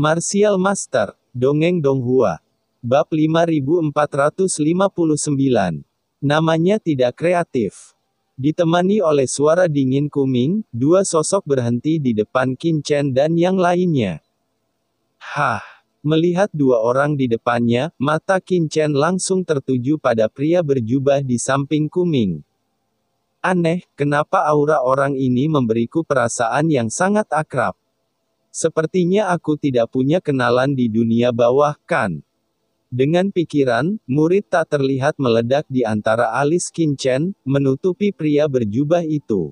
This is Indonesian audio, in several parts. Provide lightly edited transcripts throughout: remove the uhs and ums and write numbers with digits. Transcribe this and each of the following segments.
Martial Master, Dongeng Donghua. Bab 5459. Namanya tidak kreatif. Ditemani oleh suara dingin kuming, dua sosok berhenti di depan Qin Chen dan yang lainnya. Hah! Melihat dua orang di depannya, mata Qin Chen langsung tertuju pada pria berjubah di samping kuming. Aneh, kenapa aura orang ini memberiku perasaan yang sangat akrab? Sepertinya aku tidak punya kenalan di dunia bawah, kan? Dengan pikiran, murid tak terlihat meledak di antara alis Qin Chen, menutupi pria berjubah itu.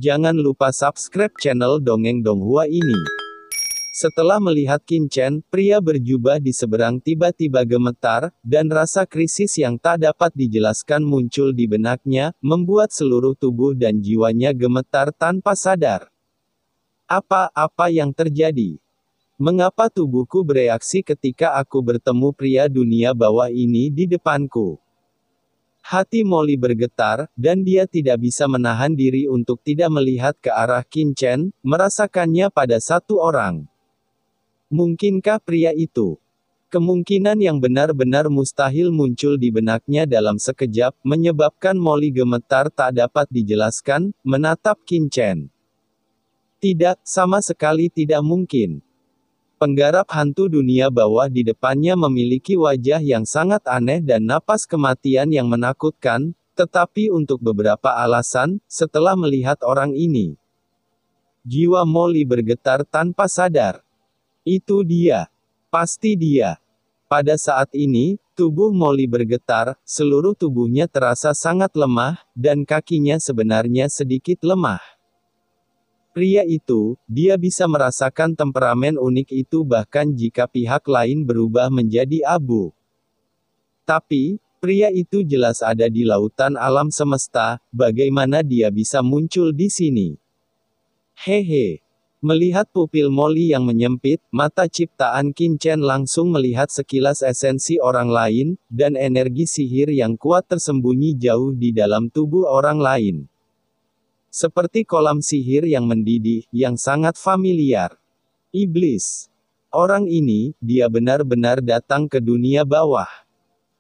Jangan lupa subscribe channel Dongeng Donghua ini. Setelah melihat Qin Chen, pria berjubah di seberang tiba-tiba gemetar, dan rasa krisis yang tak dapat dijelaskan muncul di benaknya, membuat seluruh tubuh dan jiwanya gemetar tanpa sadar. Apa yang terjadi? Mengapa tubuhku bereaksi ketika aku bertemu pria dunia bawah ini di depanku? Hati Molly bergetar, dan dia tidak bisa menahan diri untuk tidak melihat ke arah Qin Chen, merasakannya pada satu orang. Mungkinkah pria itu? Kemungkinan yang benar-benar mustahil muncul di benaknya dalam sekejap, menyebabkan Molly gemetar tak dapat dijelaskan, menatap Qin Chen. Tidak, sama sekali tidak mungkin. Penggarap hantu dunia bawah di depannya memiliki wajah yang sangat aneh dan napas kematian yang menakutkan, tetapi untuk beberapa alasan, setelah melihat orang ini, jiwa Molly bergetar tanpa sadar. Itu dia. Pasti dia. Pada saat ini, tubuh Molly bergetar, seluruh tubuhnya terasa sangat lemah, dan kakinya sebenarnya sedikit lemah. Pria itu, dia bisa merasakan temperamen unik itu bahkan jika pihak lain berubah menjadi abu. Tapi, pria itu jelas ada di lautan alam semesta, bagaimana dia bisa muncul di sini? Hehe. Melihat pupil Molly yang menyempit, mata ciptaan Qin Chen langsung melihat sekilas esensi orang lain, dan energi sihir yang kuat tersembunyi jauh di dalam tubuh orang lain. Seperti kolam sihir yang mendidih, yang sangat familiar. Iblis. Orang ini, dia benar-benar datang ke dunia bawah.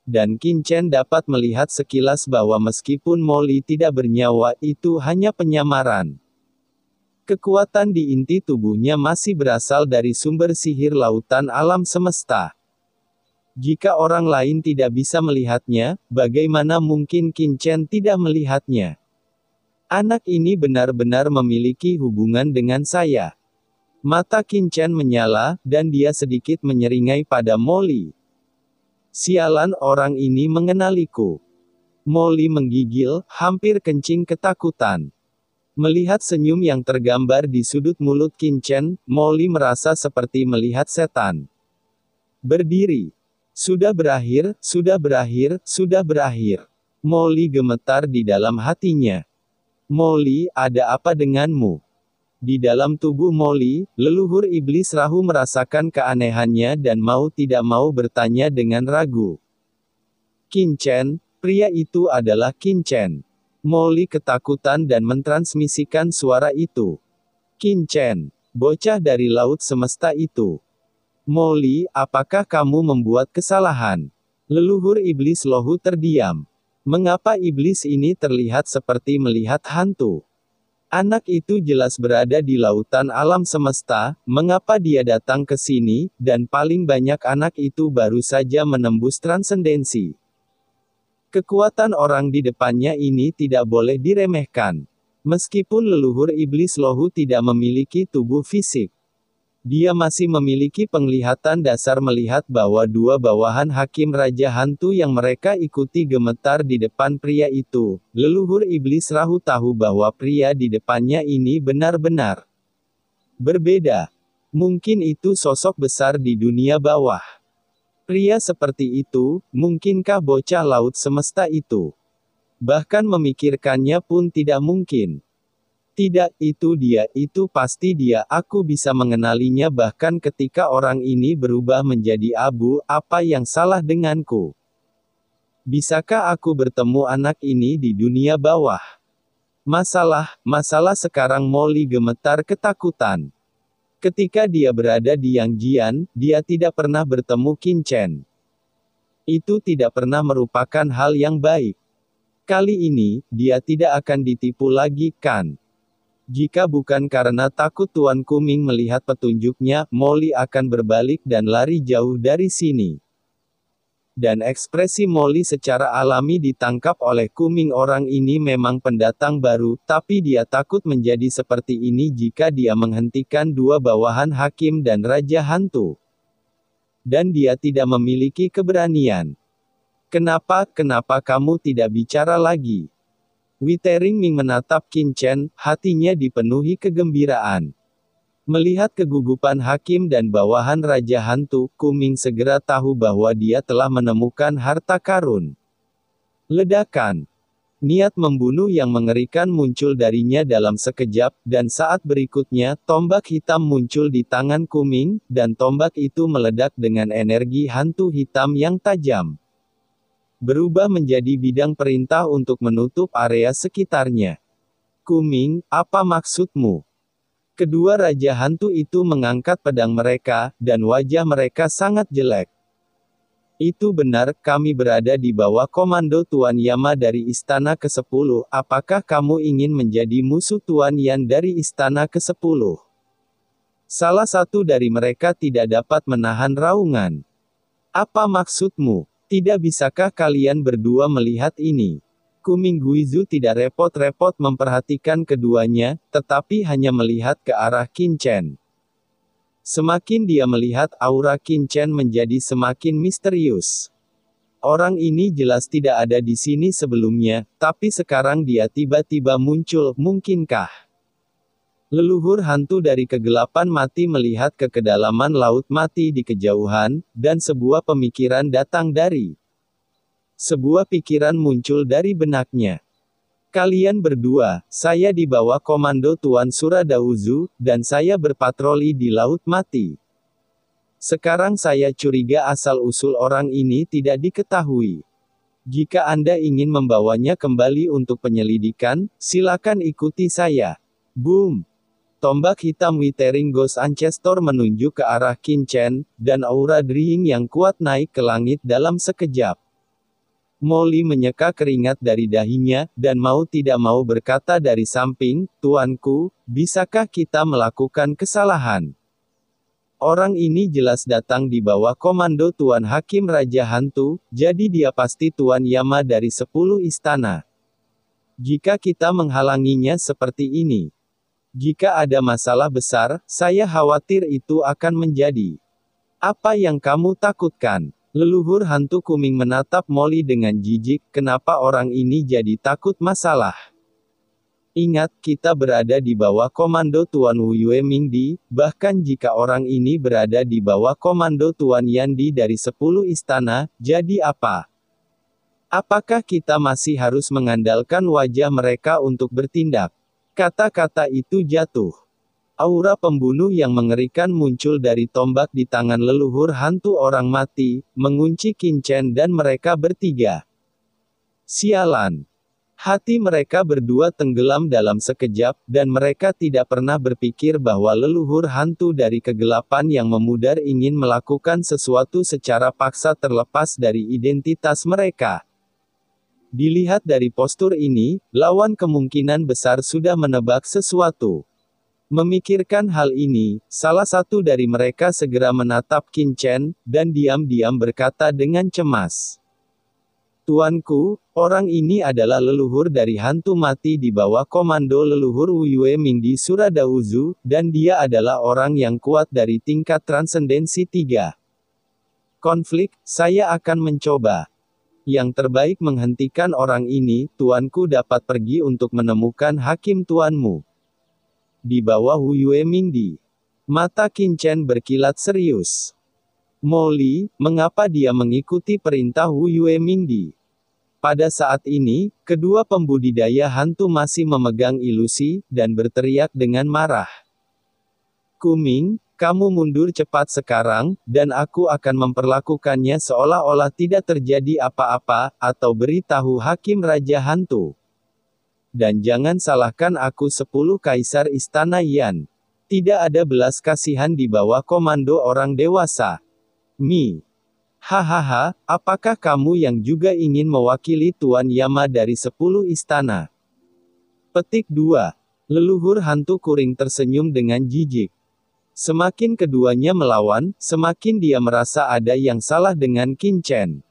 Dan Qin Chen dapat melihat sekilas bahwa meskipun Molly tidak bernyawa, itu hanya penyamaran. Kekuatan di inti tubuhnya masih berasal dari sumber sihir lautan alam semesta. Jika orang lain tidak bisa melihatnya, bagaimana mungkin Qin Chen tidak melihatnya? Anak ini benar-benar memiliki hubungan dengan saya. Mata Qin Chen menyala, dan dia sedikit menyeringai pada Molly. Sialan, orang ini mengenaliku. Molly menggigil, hampir kencing ketakutan. Melihat senyum yang tergambar di sudut mulut Qin Chen, Molly merasa seperti melihat setan. Berdiri. Sudah berakhir, sudah berakhir, sudah berakhir. Molly gemetar di dalam hatinya. Molly, ada apa denganmu? Di dalam tubuh Molly, leluhur iblis Rahu merasakan keanehannya dan mau tidak mau bertanya dengan ragu. Qin Chen, pria itu adalah Qin Chen. Molly ketakutan dan mentransmisikan suara itu. Qin Chen, bocah dari laut semesta itu. Molly, apakah kamu membuat kesalahan? Leluhur iblis Lohu terdiam. Mengapa iblis ini terlihat seperti melihat hantu? Anak itu jelas berada di lautan alam semesta, mengapa dia datang ke sini, dan paling banyak anak itu baru saja menembus transendensi. Kekuatan orang di depannya ini tidak boleh diremehkan. Meskipun leluhur iblis Lohu tidak memiliki tubuh fisik, dia masih memiliki penglihatan dasar melihat bahwa dua bawahan hakim Raja Hantu yang mereka ikuti gemetar di depan pria itu. Leluhur iblis Rahu tahu bahwa pria di depannya ini benar-benar berbeda. Mungkin itu sosok besar di dunia bawah. Pria seperti itu, mungkinkah bocah laut semesta itu? Bahkan memikirkannya pun tidak mungkin. Tidak, itu dia, itu pasti dia, aku bisa mengenalinya bahkan ketika orang ini berubah menjadi abu, apa yang salah denganku? Bisakah aku bertemu anak ini di dunia bawah? Masalah sekarang Molly gemetar ketakutan. Ketika dia berada di Yangjian, dia tidak pernah bertemu Qin Chen. Itu tidak pernah merupakan hal yang baik. Kali ini, dia tidak akan ditipu lagi, kan? Jika bukan karena takut Tuan Kuming melihat petunjuknya, Molly akan berbalik dan lari jauh dari sini. Dan ekspresi Molly secara alami ditangkap oleh Kuming. Orang ini memang pendatang baru, tapi dia takut menjadi seperti ini jika dia menghentikan dua bawahan hakim dan Raja Hantu. Dan dia tidak memiliki keberanian. Kenapa kamu tidak bicara lagi? Witering Ming menatap Qin Chen, hatinya dipenuhi kegembiraan. Melihat kegugupan hakim dan bawahan Raja Hantu, Kuming segera tahu bahwa dia telah menemukan harta karun. Ledakan. Niat membunuh yang mengerikan muncul darinya dalam sekejap, dan saat berikutnya, tombak hitam muncul di tangan Kuming, dan tombak itu meledak dengan energi hantu hitam yang tajam. Berubah menjadi bidang perintah untuk menutup area sekitarnya. Kuming, apa maksudmu? Kedua Raja Hantu itu mengangkat pedang mereka, dan wajah mereka sangat jelek. Itu benar, kami berada di bawah komando Tuan Yama dari Istana ke-10, apakah kamu ingin menjadi musuh Tuan Yan dari Istana ke-10? Salah satu dari mereka tidak dapat menahan raungan. Apa maksudmu? Tidak bisakah kalian berdua melihat ini? Kuming Guizu tidak repot-repot memperhatikan keduanya, tetapi hanya melihat ke arah Qin Chen. Semakin dia melihat, aura Qin Chen menjadi semakin misterius. Orang ini jelas tidak ada di sini sebelumnya, tapi sekarang dia tiba-tiba muncul, mungkinkah? Leluhur hantu dari kegelapan mati melihat ke kedalaman laut mati di kejauhan, dan sebuah pemikiran datang dari sebuah pikiran muncul dari benaknya. Kalian berdua, saya di bawah komando Tuan Suradauzu, dan saya berpatroli di Laut Mati. Sekarang saya curiga asal-usul orang ini tidak diketahui. Jika Anda ingin membawanya kembali untuk penyelidikan, silakan ikuti saya. Boom! Tombak hitam Withering Ghost Ancestor menunjuk ke arah Qin Chen, dan aura Drying yang kuat naik ke langit dalam sekejap. Molly menyeka keringat dari dahinya, dan mau tidak mau berkata dari samping, Tuanku, bisakah kita melakukan kesalahan? Orang ini jelas datang di bawah komando Tuan Hakim Raja Hantu, jadi dia pasti Tuan Yama dari 10 istana. Jika kita menghalanginya seperti ini, jika ada masalah besar, saya khawatir itu akan menjadi. Apa yang kamu takutkan? Leluhur hantu Kuming menatap Molly dengan jijik, kenapa orang ini jadi takut masalah? Ingat, kita berada di bawah komando Tuan Wu Yue Mingdi, bahkan jika orang ini berada di bawah komando Tuan Yandi dari 10 istana, jadi apa? Apakah kita masih harus mengandalkan wajah mereka untuk bertindak? Kata-kata itu jatuh. Aura pembunuh yang mengerikan muncul dari tombak di tangan leluhur hantu orang mati, mengunci Qin Chen dan mereka bertiga. Sialan. Hati mereka berdua tenggelam dalam sekejap, dan mereka tidak pernah berpikir bahwa leluhur hantu dari kegelapan yang memudar ingin melakukan sesuatu secara paksa terlepas dari identitas mereka. Dilihat dari postur ini, lawan kemungkinan besar sudah menebak sesuatu. Memikirkan hal ini, salah satu dari mereka segera menatap Qin Chen, dan diam-diam berkata dengan cemas. Tuanku, orang ini adalah leluhur dari hantu mati di bawah komando leluhur Wu Yue Mingdi Suradauzu, dan dia adalah orang yang kuat dari tingkat transendensi 3. Konflik, saya akan mencoba. Yang terbaik menghentikan orang ini, tuanku dapat pergi untuk menemukan hakim tuanmu. Di bawah Wu Yue Mingdi. Mata Qin Chen berkilat serius. Molly, mengapa dia mengikuti perintah Wu Yue Mingdi? Pada saat ini, kedua pembudidaya hantu masih memegang ilusi, dan berteriak dengan marah. Kuming, kamu mundur cepat sekarang, dan aku akan memperlakukannya seolah-olah tidak terjadi apa-apa, atau beritahu Hakim Raja Hantu. Dan jangan salahkan aku 10 Kaisar Istana Yan. Tidak ada belas kasihan di bawah komando orang dewasa. Hahaha, apakah kamu yang juga ingin mewakili Tuan Yama dari 10 istana? Petik 2. Leluhur hantu kuring tersenyum dengan jijik. Semakin keduanya melawan, semakin dia merasa ada yang salah dengan Qin Chen.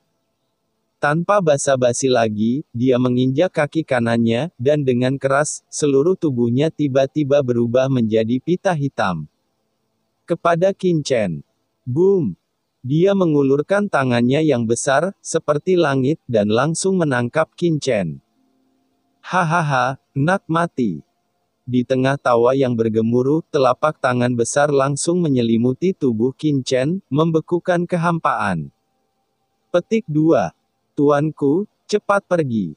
Tanpa basa-basi lagi, dia menginjak kaki kanannya, dan dengan keras, seluruh tubuhnya tiba-tiba berubah menjadi pita hitam. Kepada Qin Chen. Boom! Dia mengulurkan tangannya yang besar, seperti langit, dan langsung menangkap Qin Chen. Hahaha, nak mati. Di tengah tawa yang bergemuruh, telapak tangan besar langsung menyelimuti tubuh Qin Chen, membekukan kehampaan. Petik 2. Tuanku, cepat pergi.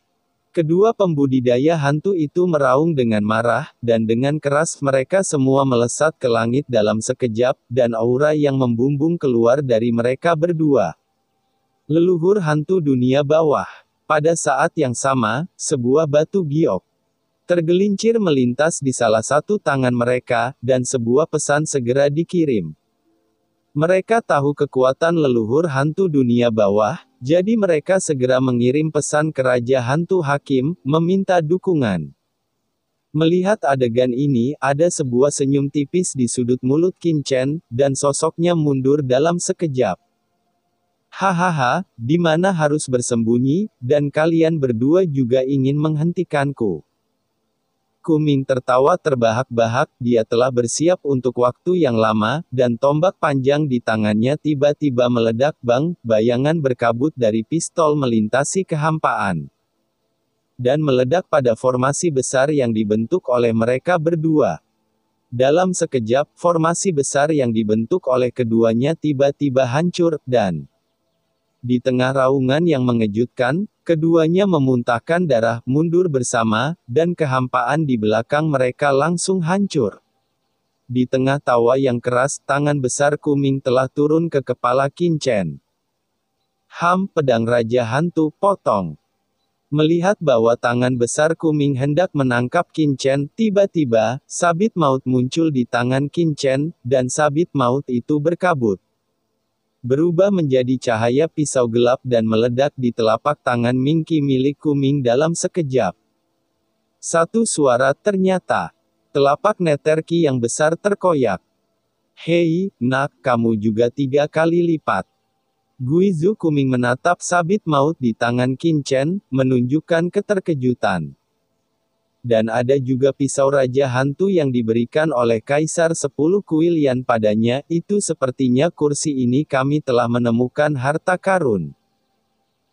Kedua pembudidaya hantu itu meraung dengan marah, dan dengan keras mereka semua melesat ke langit dalam sekejap, dan aura yang membumbung keluar dari mereka berdua. Leluhur hantu dunia bawah. Pada saat yang sama, sebuah batu giok tergelincir melintas di salah satu tangan mereka, dan sebuah pesan segera dikirim. Mereka tahu kekuatan leluhur hantu dunia bawah, jadi mereka segera mengirim pesan ke Raja Hantu Hakim, meminta dukungan. Melihat adegan ini, ada sebuah senyum tipis di sudut mulut Qin Chen, dan sosoknya mundur dalam sekejap. Hahaha, di mana harus bersembunyi, dan kalian berdua juga ingin menghentikanku. Kuming tertawa terbahak-bahak, dia telah bersiap untuk waktu yang lama, dan tombak panjang di tangannya tiba-tiba meledak bang, bayangan berkabut dari pistol melintasi kehampaan. Dan meledak pada formasi besar yang dibentuk oleh mereka berdua. Dalam sekejap, formasi besar yang dibentuk oleh keduanya tiba-tiba hancur, dan di tengah raungan yang mengejutkan, keduanya memuntahkan darah, mundur bersama, dan kehampaan di belakang mereka langsung hancur. Di tengah tawa yang keras, tangan besar Kuming telah turun ke kepala Qin Chen. Pedang Raja Hantu, potong. Melihat bahwa tangan besar Kuming hendak menangkap Qin Chen, tiba-tiba, sabit maut muncul di tangan Qin Chen, dan sabit maut itu berkabut. Berubah menjadi cahaya pisau gelap dan meledak di telapak tangan Mingqi milik Kuming dalam sekejap. Satu suara ternyata. Telapak neterki yang besar terkoyak. Hei, nak, kamu juga 3 kali lipat. Guizu Kuming menatap sabit maut di tangan Qin Chen, menunjukkan keterkejutan. Dan ada juga pisau Raja Hantu yang diberikan oleh Kaisar 10 kuilian padanya, itu sepertinya kursi ini kami telah menemukan harta karun.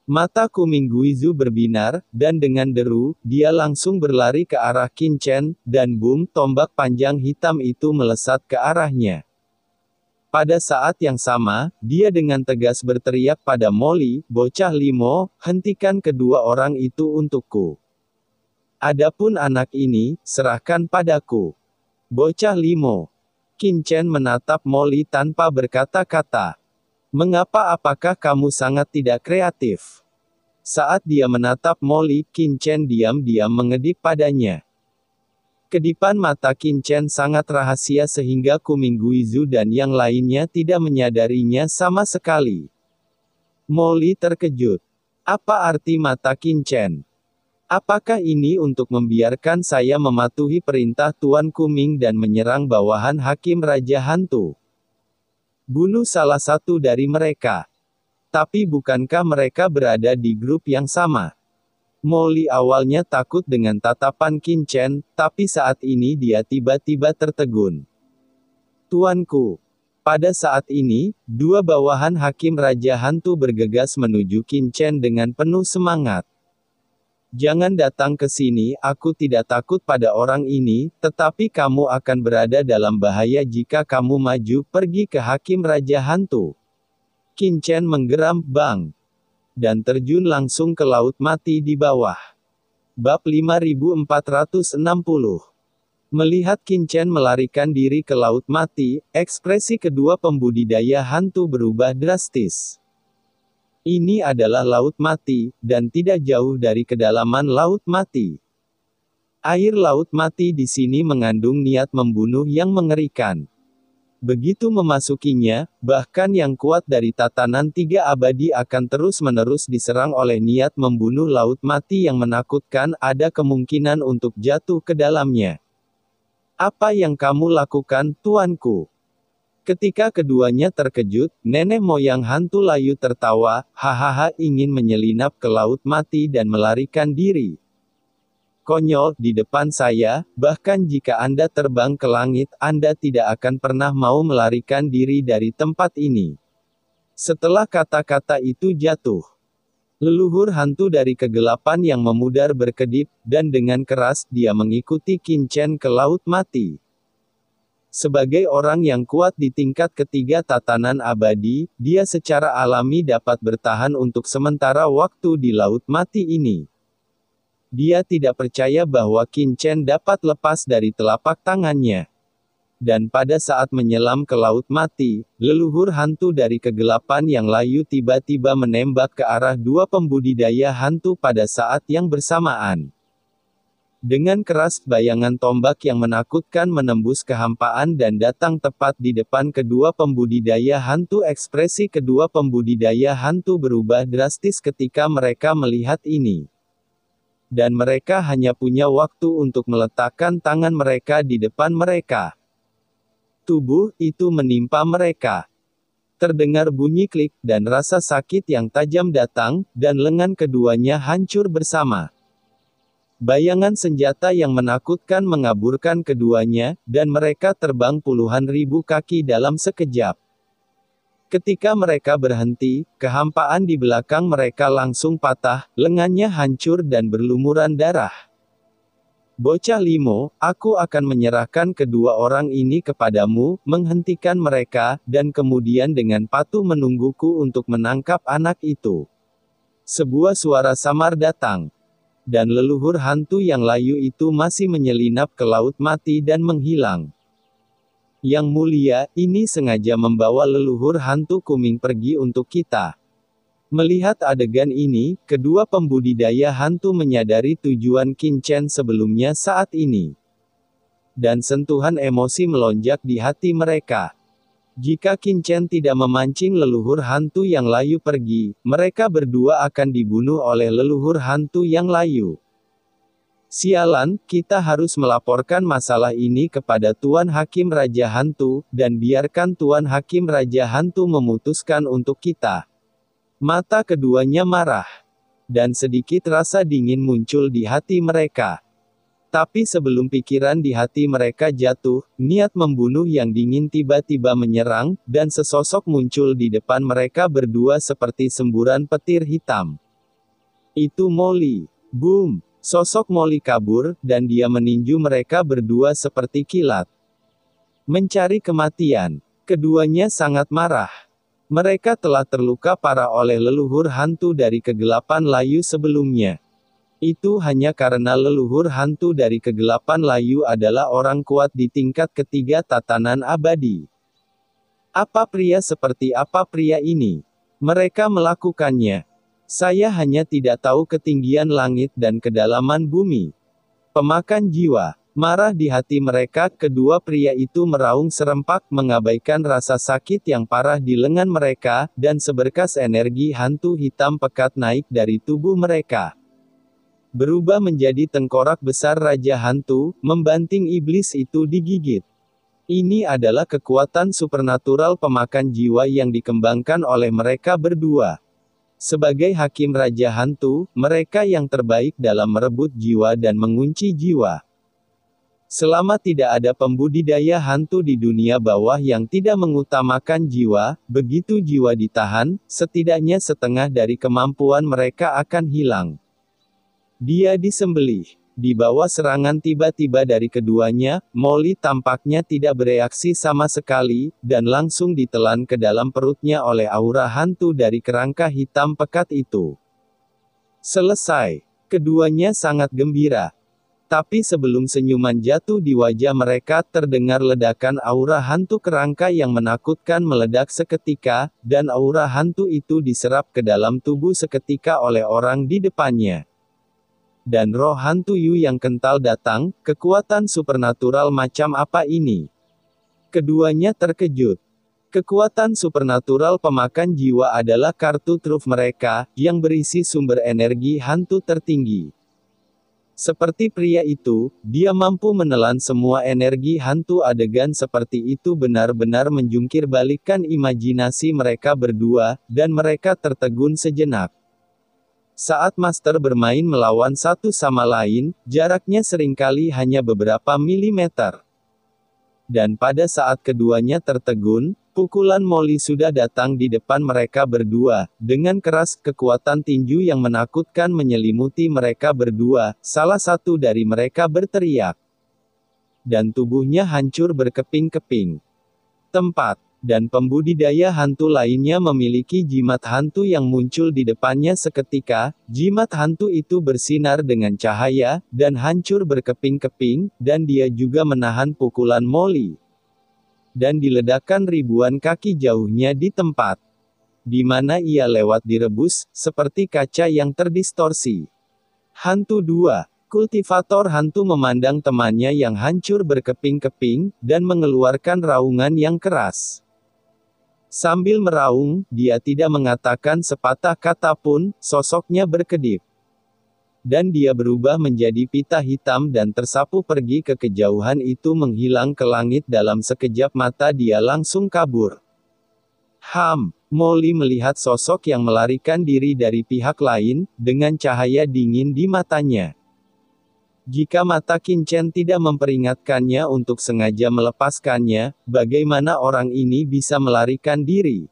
Mata Kuming Guizu berbinar, dan dengan deru, dia langsung berlari ke arah Qin Chen, dan boom, tombak panjang hitam itu melesat ke arahnya. Pada saat yang sama, dia dengan tegas berteriak pada Molly, "Bocah Limo, hentikan kedua orang itu untukku. Adapun anak ini, serahkan padaku." Bocah Limo. Qin Chen menatap Molly tanpa berkata-kata. Mengapa apakah kamu sangat tidak kreatif? Saat dia menatap Molly, Qin Chen diam-diam mengedip padanya. Kedipan mata Qin Chen sangat rahasia sehingga Kuming Guizu dan yang lainnya tidak menyadarinya sama sekali. Molly terkejut. Apa arti mata Qin Chen? Apakah ini untuk membiarkan saya mematuhi perintah Tuan Kuming dan menyerang bawahan Hakim Raja Hantu? Bunuh salah satu dari mereka. Tapi bukankah mereka berada di grup yang sama? Molly awalnya takut dengan tatapan Qin Chen, tapi saat ini dia tiba-tiba tertegun. Tuanku. Pada saat ini, 2 bawahan Hakim Raja Hantu bergegas menuju Qin Chen dengan penuh semangat. Jangan datang ke sini, aku tidak takut pada orang ini, tetapi kamu akan berada dalam bahaya jika kamu maju pergi ke Hakim Raja Hantu. Qin Chen menggeram, bang. Dan terjun langsung ke laut mati di bawah. Bab 5460. Melihat Qin Chen melarikan diri ke laut mati, ekspresi kedua pembudidaya hantu berubah drastis. Ini adalah laut mati, dan tidak jauh dari kedalaman laut mati. Air laut mati di sini mengandung niat membunuh yang mengerikan. Begitu memasukinya, bahkan yang kuat dari tatanan tiga abadi akan terus-menerus diserang oleh niat membunuh laut mati yang menakutkan, ada kemungkinan untuk jatuh ke dalamnya. Apa yang kamu lakukan, tuanku? Ketika keduanya terkejut, nenek moyang hantu layu tertawa, hahaha, ingin menyelinap ke laut mati dan melarikan diri. Konyol, di depan saya, bahkan jika Anda terbang ke langit, Anda tidak akan pernah mau melarikan diri dari tempat ini. Setelah kata-kata itu jatuh, leluhur hantu dari kegelapan yang memudar berkedip, dan dengan keras, dia mengikuti Qin Chen ke laut mati. Sebagai orang yang kuat di tingkat ketiga tatanan abadi, dia secara alami dapat bertahan untuk sementara waktu di laut mati ini. Dia tidak percaya bahwa Qin Chen dapat lepas dari telapak tangannya. Dan pada saat menyelam ke laut mati, leluhur hantu dari kegelapan yang layu tiba-tiba menembak ke arah dua pembudidaya hantu pada saat yang bersamaan. Dengan keras, bayangan tombak yang menakutkan menembus kehampaan dan datang tepat di depan kedua pembudidaya hantu. Ekspresi kedua pembudidaya hantu berubah drastis ketika mereka melihat ini. Dan mereka hanya punya waktu untuk meletakkan tangan mereka di depan mereka. Tubuh itu menimpa mereka. Terdengar bunyi klik, dan rasa sakit yang tajam datang, dan lengan keduanya hancur bersama. Bayangan senjata yang menakutkan mengaburkan keduanya, dan mereka terbang puluhan ribu kaki dalam sekejap. Ketika mereka berhenti, kehampaan di belakang mereka langsung patah, lengannya hancur dan berlumuran darah. Bocah Limo, aku akan menyerahkan kedua orang ini kepadamu, menghentikan mereka, dan kemudian dengan patuh menungguku untuk menangkap anak itu. Sebuah suara samar datang. Dan leluhur hantu yang layu itu masih menyelinap ke laut mati dan menghilang. Yang mulia, ini sengaja membawa leluhur hantu Kuming pergi untuk kita. Melihat adegan ini, kedua pembudidaya hantu menyadari tujuan Qin Chen sebelumnya saat ini. Dan sentuhan emosi melonjak di hati mereka. Jika Qin Chen tidak memancing leluhur hantu yang layu pergi, mereka berdua akan dibunuh oleh leluhur hantu yang layu. Sialan, kita harus melaporkan masalah ini kepada Tuan Hakim Raja Hantu, dan biarkan Tuan Hakim Raja Hantu memutuskan untuk kita. Mata keduanya marah. Dan sedikit rasa dingin muncul di hati mereka. Tapi sebelum pikiran di hati mereka jatuh, niat membunuh yang dingin tiba-tiba menyerang, dan sesosok muncul di depan mereka berdua seperti semburan petir hitam. Itu Molly. Boom! Sosok Molly kabur, dan dia meninju mereka berdua seperti kilat. Mencari kematian. Keduanya sangat marah. Mereka telah terluka parah oleh leluhur hantu dari kegelapan layu sebelumnya. Itu hanya karena leluhur hantu dari kegelapan layu adalah orang kuat di tingkat ketiga tatanan abadi. Apa pria seperti apa pria ini? Mereka melakukannya. Saya hanya tidak tahu ketinggian langit dan kedalaman bumi. Pemakan jiwa. Marah di hati mereka, kedua pria itu meraung serempak, mengabaikan rasa sakit yang parah di lengan mereka, dan seberkas energi hantu hitam pekat naik dari tubuh mereka. Berubah menjadi tengkorak besar Raja Hantu, membanting iblis itu digigit. Ini adalah kekuatan supernatural pemakan jiwa yang dikembangkan oleh mereka berdua. Sebagai Hakim Raja Hantu, mereka yang terbaik dalam merebut jiwa dan mengunci jiwa. Selama tidak ada pembudidaya hantu di dunia bawah yang tidak mengutamakan jiwa, begitu jiwa ditahan, setidaknya setengah dari kemampuan mereka akan hilang. Dia disembelih. Di bawah serangan tiba-tiba dari keduanya, Molly tampaknya tidak bereaksi sama sekali, dan langsung ditelan ke dalam perutnya oleh aura hantu dari kerangka hitam pekat itu. Selesai. Keduanya sangat gembira. Tapi sebelum senyuman jatuh di wajah mereka, terdengar ledakan aura hantu kerangka yang menakutkan meledak seketika, dan aura hantu itu diserap ke dalam tubuh seketika oleh orang di depannya. Dan roh hantu Yu yang kental datang, kekuatan supernatural macam apa ini? Keduanya terkejut. Kekuatan supernatural pemakan jiwa adalah kartu truf mereka, yang berisi sumber energi hantu tertinggi. Seperti pria itu, dia mampu menelan semua energi hantu. Adegan seperti itu benar-benar menjungkirbalikkan imajinasi mereka berdua, dan mereka tertegun sejenak. Saat master bermain melawan satu sama lain, jaraknya seringkali hanya beberapa milimeter. Dan pada saat keduanya tertegun, pukulan Molly sudah datang di depan mereka berdua, dengan keras. Kekuatan tinju yang menakutkan menyelimuti mereka berdua. Salah satu dari mereka berteriak. Dan tubuhnya hancur berkeping-keping. Tempat dan pembudidaya hantu lainnya memiliki jimat hantu yang muncul di depannya seketika. Jimat hantu itu bersinar dengan cahaya, dan hancur berkeping-keping, dan dia juga menahan pukulan Molly. Dan diledakkan ribuan kaki jauhnya di tempat di mana ia lewat direbus, seperti kaca yang terdistorsi. Hantu 2. Kultivator hantu memandang temannya yang hancur berkeping-keping, dan mengeluarkan raungan yang keras. Sambil meraung, dia tidak mengatakan sepatah kata pun, sosoknya berkedip. Dan dia berubah menjadi pita hitam dan tersapu pergi ke kejauhan. Itu menghilang ke langit dalam sekejap mata. Dia langsung kabur. Molly melihat sosok yang melarikan diri dari pihak lain, dengan cahaya dingin di matanya. Jika mata Qin Chen tidak memperingatkannya untuk sengaja melepaskannya, bagaimana orang ini bisa melarikan diri?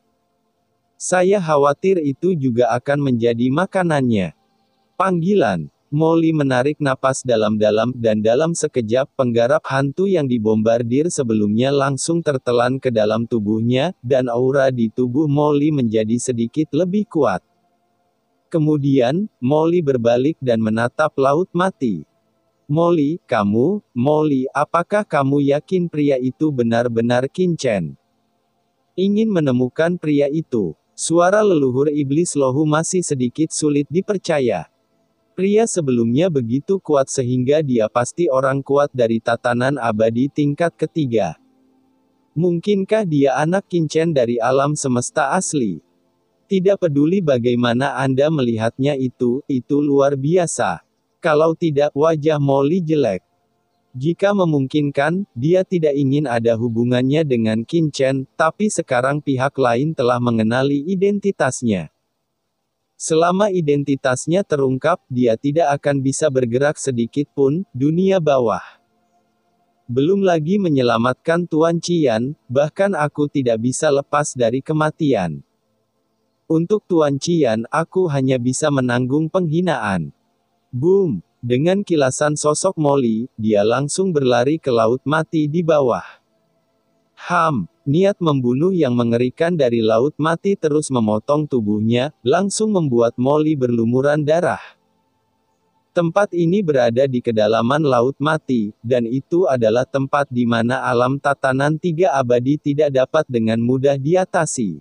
Saya khawatir itu juga akan menjadi makanannya. Panggilan. Molly menarik napas dalam-dalam, dan dalam sekejap, penggarap hantu yang dibombardir sebelumnya langsung tertelan ke dalam tubuhnya, dan aura di tubuh Molly menjadi sedikit lebih kuat. Kemudian, Molly berbalik dan menatap Laut Mati. Molly, apakah kamu yakin pria itu benar-benar Qin Chen? Ingin menemukan pria itu. Suara leluhur iblis Lohu masih sedikit sulit dipercaya. Pria sebelumnya begitu kuat sehingga dia pasti orang kuat dari tatanan abadi tingkat ketiga. Mungkinkah dia anak Qin Chen dari alam semesta asli? Tidak peduli bagaimana Anda melihatnya, itu luar biasa. Kalau tidak, wajah Molly jelek. Jika memungkinkan, dia tidak ingin ada hubungannya dengan Qin Chen, tapi sekarang pihak lain telah mengenali identitasnya. Selama identitasnya terungkap, dia tidak akan bisa bergerak sedikit pun. Dunia bawah. Belum lagi menyelamatkan Tuan Qian, bahkan aku tidak bisa lepas dari kematian. Untuk Tuan Qian, aku hanya bisa menanggung penghinaan. Boom! Dengan kilasan sosok Molly, dia langsung berlari ke Laut Mati di bawah. Niat membunuh yang mengerikan dari Laut Mati terus memotong tubuhnya, langsung membuat Molly berlumuran darah. Tempat ini berada di kedalaman Laut Mati, dan itu adalah tempat di mana alam tatanan tiga abadi tidak dapat dengan mudah diatasi.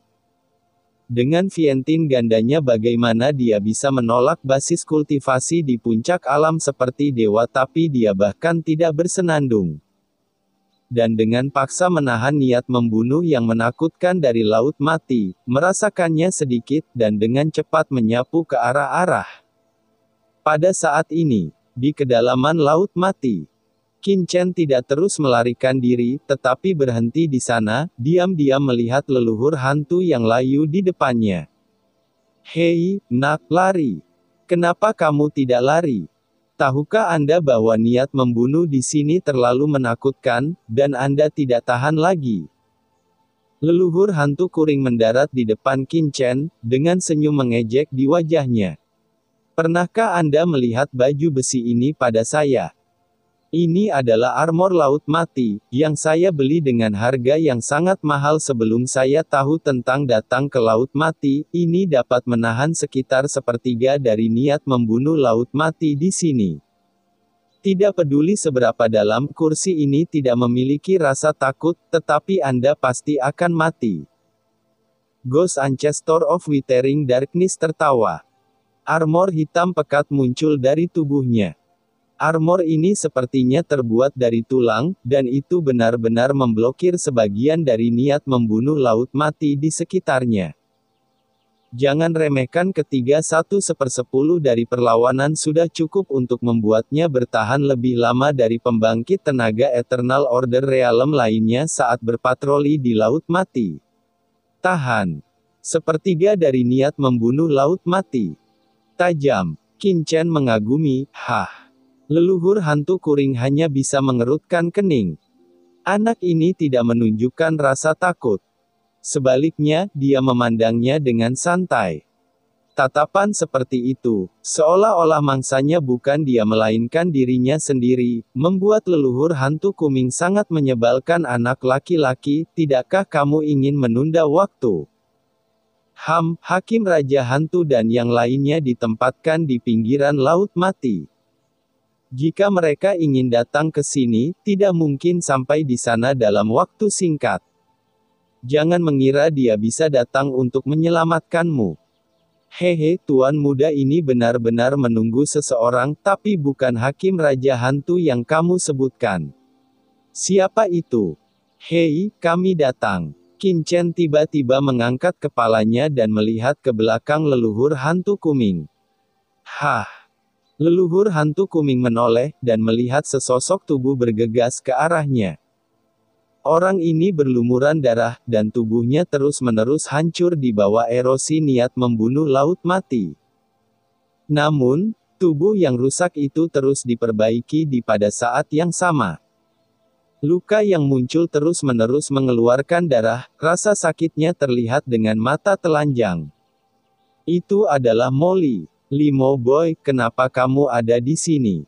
Dengan Vientin gandanya, bagaimana dia bisa menolak basis kultivasi di puncak alam seperti dewa, tapi dia bahkan tidak bersenandung. Dan dengan paksa menahan niat membunuh yang menakutkan dari Laut Mati, merasakannya sedikit, dan dengan cepat menyapu ke arah-arah. Pada saat ini, di kedalaman Laut Mati, Qin Chen tidak terus melarikan diri, tetapi berhenti di sana, diam-diam melihat leluhur hantu yang layu di depannya. Hei, nak, lari. Kenapa kamu tidak lari? Tahukah Anda bahwa niat membunuh di sini terlalu menakutkan, dan Anda tidak tahan lagi? Leluhur hantu kuring mendarat di depan Qin Chen, dengan senyum mengejek di wajahnya. Pernahkah Anda melihat baju besi ini pada saya? Ini adalah armor Laut Mati, yang saya beli dengan harga yang sangat mahal sebelum saya tahu tentang datang ke Laut Mati. Ini dapat menahan sekitar sepertiga dari niat membunuh Laut Mati di sini. Tidak peduli seberapa dalam, kursi ini tidak memiliki rasa takut, tetapi Anda pasti akan mati. Ghost Ancestor of Withering Darkness tertawa. Armor hitam pekat muncul dari tubuhnya. Armor ini sepertinya terbuat dari tulang, dan itu benar-benar memblokir sebagian dari niat membunuh laut mati di sekitarnya. Jangan remehkan ketiga 1/10 dari perlawanan sudah cukup untuk membuatnya bertahan lebih lama dari pembangkit tenaga Eternal Order Realm lainnya saat berpatroli di Laut Mati. Tahan. Sepertiga dari niat membunuh Laut Mati. Tajam. Qin Chen mengagumi, Leluhur hantu kuring hanya bisa mengerutkan kening. Anak ini tidak menunjukkan rasa takut. Sebaliknya, dia memandangnya dengan santai. Tatapan seperti itu, seolah-olah mangsanya bukan dia melainkan dirinya sendiri, membuat leluhur hantu kuming sangat menyebalkan. Anak laki-laki, tidakkah kamu ingin menunda waktu? Hakim Raja Hantu dan yang lainnya ditempatkan di pinggiran Laut Mati. Jika mereka ingin datang ke sini, tidak mungkin sampai di sana dalam waktu singkat. Jangan mengira dia bisa datang untuk menyelamatkanmu. Tuan muda ini benar-benar menunggu seseorang, tapi bukan Hakim Raja Hantu yang kamu sebutkan. Siapa itu? Hei, kami datang. Qin Chen tiba-tiba mengangkat kepalanya dan melihat ke belakang leluhur hantu kuming. Leluhur hantu kuming menoleh, dan melihat sesosok tubuh bergegas ke arahnya. Orang ini berlumuran darah, dan tubuhnya terus-menerus hancur di bawah erosi niat membunuh Laut Mati. Namun, tubuh yang rusak itu terus diperbaiki pada saat yang sama. Luka yang muncul terus-menerus mengeluarkan darah, rasa sakitnya terlihat dengan mata telanjang. Itu adalah Molly. Limo Boy, kenapa kamu ada di sini?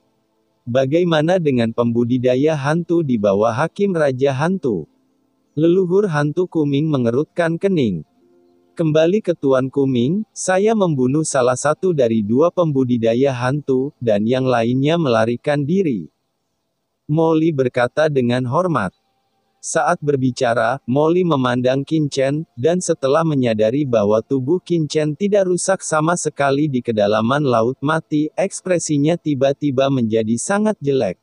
Bagaimana dengan pembudidaya hantu di bawah Hakim Raja Hantu? Leluhur hantu kuming mengerutkan kening. Kembali ke Tuan Kuming, saya membunuh salah satu dari 2 pembudidaya hantu, dan yang lainnya melarikan diri. Molly berkata dengan hormat. Saat berbicara, Molly memandang Qin Chen, dan setelah menyadari bahwa tubuh Qin Chen tidak rusak sama sekali di kedalaman Laut Mati, ekspresinya tiba-tiba menjadi sangat jelek.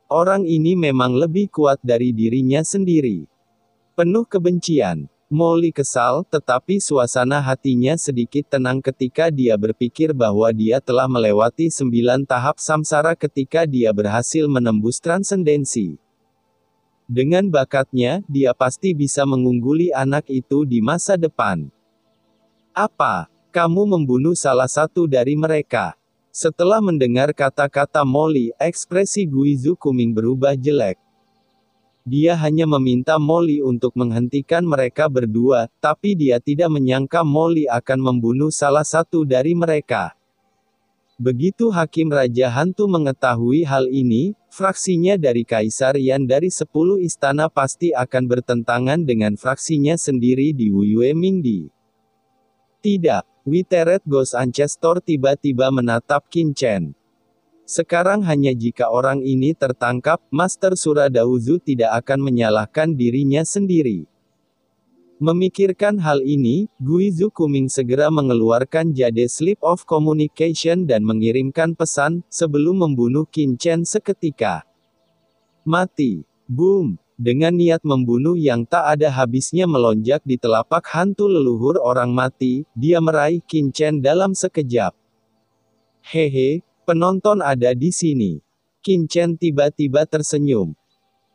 Orang ini memang lebih kuat dari dirinya sendiri. Penuh kebencian. Molly kesal, tetapi suasana hatinya sedikit tenang ketika dia berpikir bahwa dia telah melewati 9 tahap samsara ketika dia berhasil menembus transendensi. Dengan bakatnya, dia pasti bisa mengungguli anak itu di masa depan. Apa? Kamu membunuh salah satu dari mereka? Setelah mendengar kata-kata Molly, ekspresi Guizu Kuming berubah jelek. Dia hanya meminta Molly untuk menghentikan mereka berdua, tapi dia tidak menyangka Molly akan membunuh salah satu dari mereka. Begitu Hakim Raja Hantu mengetahui hal ini, fraksinya dari Kaisar Yan dari 10 istana pasti akan bertentangan dengan fraksinya sendiri di Wuyue Mingdi. Tidak, Witteret Ghost Ancestor tiba-tiba menatap Qin Chen. Sekarang hanya jika orang ini tertangkap, Master Suradauzu tidak akan menyalahkan dirinya sendiri. Memikirkan hal ini, Guizu Kuming segera mengeluarkan jade Slip of Communication dan mengirimkan pesan, sebelum membunuh Qin Chen seketika. Mati. Boom. Dengan niat membunuh yang tak ada habisnya melonjak di telapak hantu leluhur orang mati, dia meraih Qin Chen dalam sekejap. Penonton ada di sini. Qin Chen tiba-tiba tersenyum.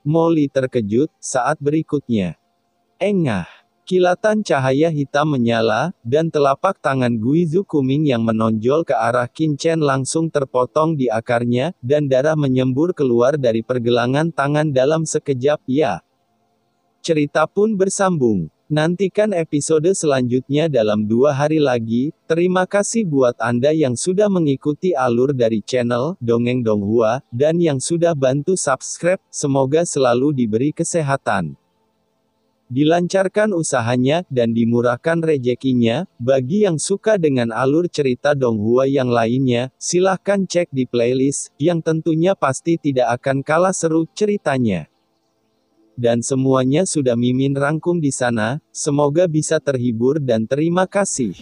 Molly terkejut, saat berikutnya. Engah. Kilatan cahaya hitam menyala, dan telapak tangan Guizu Kuming yang menonjol ke arah Qin Chen langsung terpotong di akarnya, dan darah menyembur keluar dari pergelangan tangan dalam sekejap, Cerita pun bersambung. Nantikan episode selanjutnya dalam 2 hari lagi. Terima kasih buat Anda yang sudah mengikuti alur dari channel Dongeng Donghua, dan yang sudah bantu subscribe, semoga selalu diberi kesehatan. Dilancarkan usahanya, dan dimurahkan rezekinya. Bagi yang suka dengan alur cerita Donghua yang lainnya, silahkan cek di playlist, yang tentunya pasti tidak akan kalah seru ceritanya. Dan semuanya sudah Mimin rangkum di sana, semoga bisa terhibur dan terima kasih.